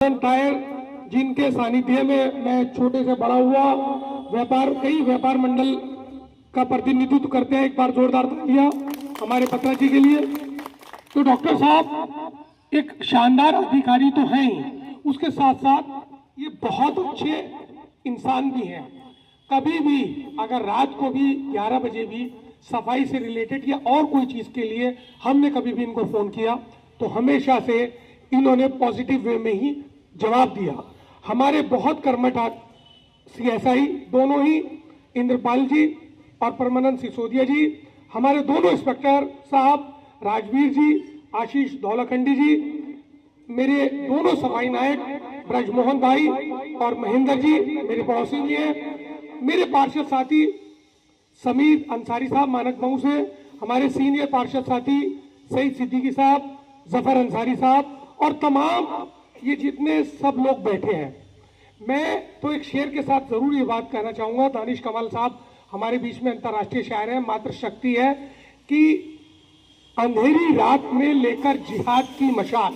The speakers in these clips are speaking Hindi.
गोल्डन टायर, जिनके सानिध्य में मैं छोटे से बड़ा हुआ, कई व्यापार मंडल का प्रतिनिधित्व करते हैं। एक बार जोरदार तालियां हमारे पत्रा जी के लिए। तो डॉक्टर साहब एक शानदार अधिकारी तो हैं ही, उसके साथ साथ ये बहुत अच्छे इंसान भी हैं। कभी भी अगर रात को भी 11 बजे भी सफाई से रिलेटेड या और कोई चीज के लिए हमने कभी भी इनको फोन किया तो हमेशा से इन्होंने पॉजिटिव वे में ही जवाब दिया। हमारे बहुत कर्मठ CSI दोनों ही, इंद्रपाल जी और परमानंद सिसोदिया जी, हमारे दोनों इंस्पेक्टर साहब, राजवीर जी, आशीष धौलाखंडी जी, मेरे दोनों सफाई नायक ब्रजमोहन भाई और महेंद्र जी मेरे पड़ोसी भी हैं, मेरे पार्षद साथी समीर अंसारी साहब मानक मऊ से, हमारे सीनियर पार्षद साथी सईद सिद्दीकी साहब, जफर अंसारी साहब और तमाम ये जितने सब लोग बैठे हैं। मैं तो एक शेर के साथ जरूर ये बात कहना चाहूंगा। दानिश कमाल साहब हमारे बीच में अंतर्राष्ट्रीय शायर है। मात्र शक्ति है कि अंधेरी रात में लेकर जिहाद की मशाल,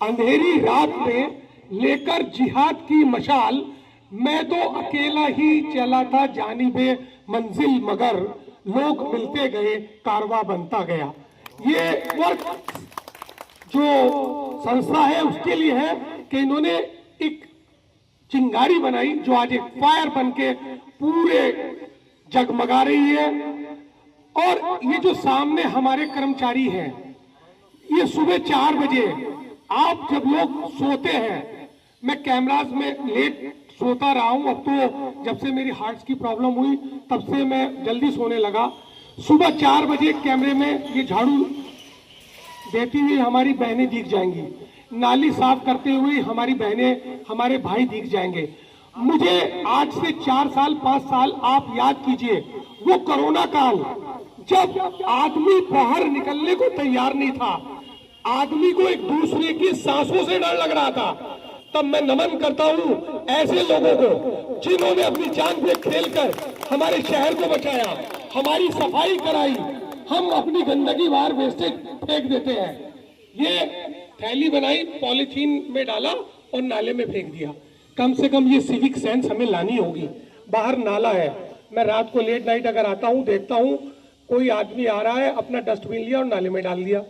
अंधेरी रात में लेकर जिहाद की मशाल, मैं तो अकेला ही चला था जानिबे मंजिल, मगर लोग मिलते गए कारवां बनता गया। ये वर्क जो संस्था है उसके लिए है कि इन्होंने एक चिंगारी बनाई जो आज एक फायर बनके पूरे जगमगा रही है। और ये जो सामने हमारे कर्मचारी हैं, ये सुबह 4 बजे, आप जब लोग सोते हैं, मैं कैमरास में लेट सोता रहा हूं, अब तो जब से मेरी हार्ट की प्रॉब्लम हुई तब से मैं जल्दी सोने लगा। सुबह 4 बजे कैमरे में ये झाड़ू देती हुई हमारी बहनें दिख जाएंगी, नाली साफ करते हुए हमारी बहनें, हमारे भाई दिख जाएंगे। मुझे आज से 4 साल 5 साल आप याद कीजिए, वो कोरोना काल जब आदमी बाहर निकलने को तैयार नहीं था, आदमी को एक दूसरे की सांसों से डर लग रहा था, तब मैं नमन करता हूं ऐसे लोगों को जिन्होंने अपनी जान पे खेलकर हमारे शहर को बचाया, हमारी सफाई कराई। हम अपनी गंदगी बाहर वेस्टेज फेंक देते हैं, ये थैली बनाई, पॉलीथीन में डाला और नाले में फेंक दिया। कम से कम ये सिविक सेंस हमें लानी होगी। बाहर नाला है, मैं रात को लेट नाइट अगर आता हूं, देखता हूं कोई आदमी आ रहा है, अपना डस्टबिन लिया और नाले में डाल दिया,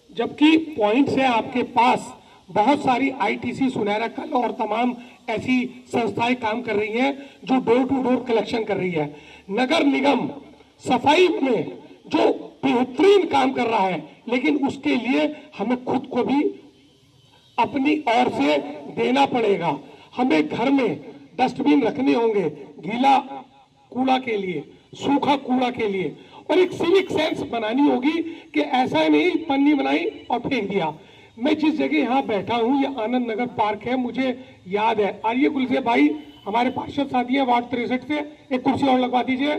जबकि पॉइंट है आपके पास बहुत सारी ITC, सुनहरा कल और तमाम ऐसी संस्थाएं काम कर रही हैं जो डोर टू डोर कलेक्शन कर रही है। नगर निगम सफाई में जो बेहतरीन काम कर रहा है, लेकिन उसके लिए हमें खुद को भी अपनी ओर से देना पड़ेगा। हमें घर में डस्टबिन रखने होंगे, गीला कूड़ा के लिए, सूखा कूड़ा के लिए, और एक सिविक सेंस बनानी होगी कि ऐसा नहीं पन्नी बनाई और फेंक दिया। मैं जिस जगह यहाँ बैठा हूँ ये आनंद नगर पार्क है, मुझे याद है। आइए गुलजे भाई हमारे पार्षद साथी है वार्ड 63 से, एक कुर्सी और लगवा दीजिए।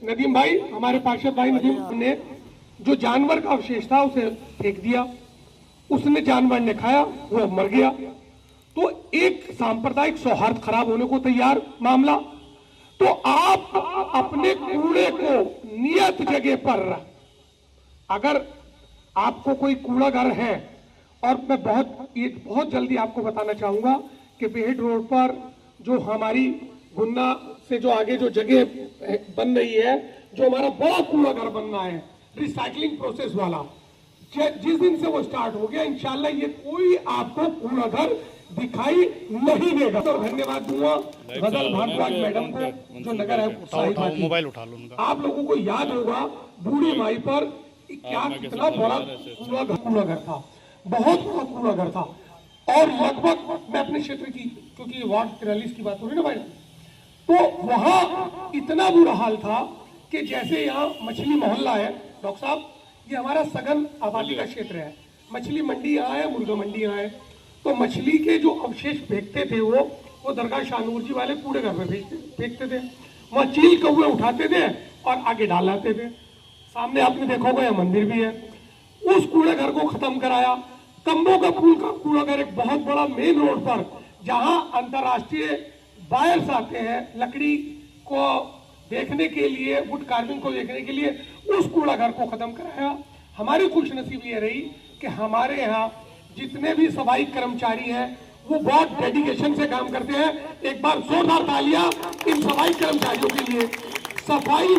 नदीम भाई हमारे पार्षद भाई, नदीम ने जो जानवर का अवशेष था उसे फेंक दिया, उसने जानवर ने खाया, वो मर गया। तो एक सांप्रदायिक सौहार्द खराब होने को तैयार मामला। तो आप अपने कूड़े को नियत जगह पर, अगर आपको कोई कूड़ा घर है, और मैं बहुत जल्दी आपको बताना चाहूंगा कि बेहट रोड पर जो हमारी गुन्ना से जो आगे जो जगह बन रही है, जो हमारा बड़ा कूड़ा घर बनना है रिसाइकलिंग प्रोसेस वाला, जिस दिन से वो स्टार्ट हो गया, इंशाल्लाह ये कोई आपको कूड़ा घर दिखाई नहीं देगा। तो धन्यवाद दूंगा गजल भारद्वाज मैडम को जो नगर है मोबाइल उठा लो उनका। आप लोगों को याद होगा बूढ़ी माई पर क्या कितना बड़ा कूड़ा घर था, बहुत बड़ा कूड़ा घर था। और लगभग मैं अपने क्षेत्र की, क्योंकि वार्ड 43 की बात हो रही ना भाई, तो वहां इतना बुरा हाल था कि जैसे यहाँ मछली मोहल्ला है, डॉक्टर साहब ये हमारा सघन आबादी का क्षेत्र है, मछली मंडी यहाँ है, मुर्गा मंडी यहाँ है, तो मछली के जो अवशेष फेंकते थे वो दरगाह शाहनूर जी वाले कूड़े घर में फेंकते थे। वहाँ चील कौवे उठाते थे और आगे डालाते थे। सामने आपने देखा होगा यहाँ मंदिर भी है। उस कूड़े घर को खत्म कराया। कम्बों का फूल का कूड़ा घर एक बहुत बड़ा मेन रोड पर, जहां अंतरराष्ट्रीय बायर्स आते हैं लकड़ी को देखने के लिए, वुड कार्विंग को देखने के लिए, उस कूड़ा घर को खत्म कराया। हमारी खुशनसीबी ये रही कि हमारे यहाँ जितने भी सफाई कर्मचारी हैं वो बहुत डेडिकेशन से काम करते हैं। एक बार जोरदार तालियां इन सफाई कर्मचारियों के लिए। सफाई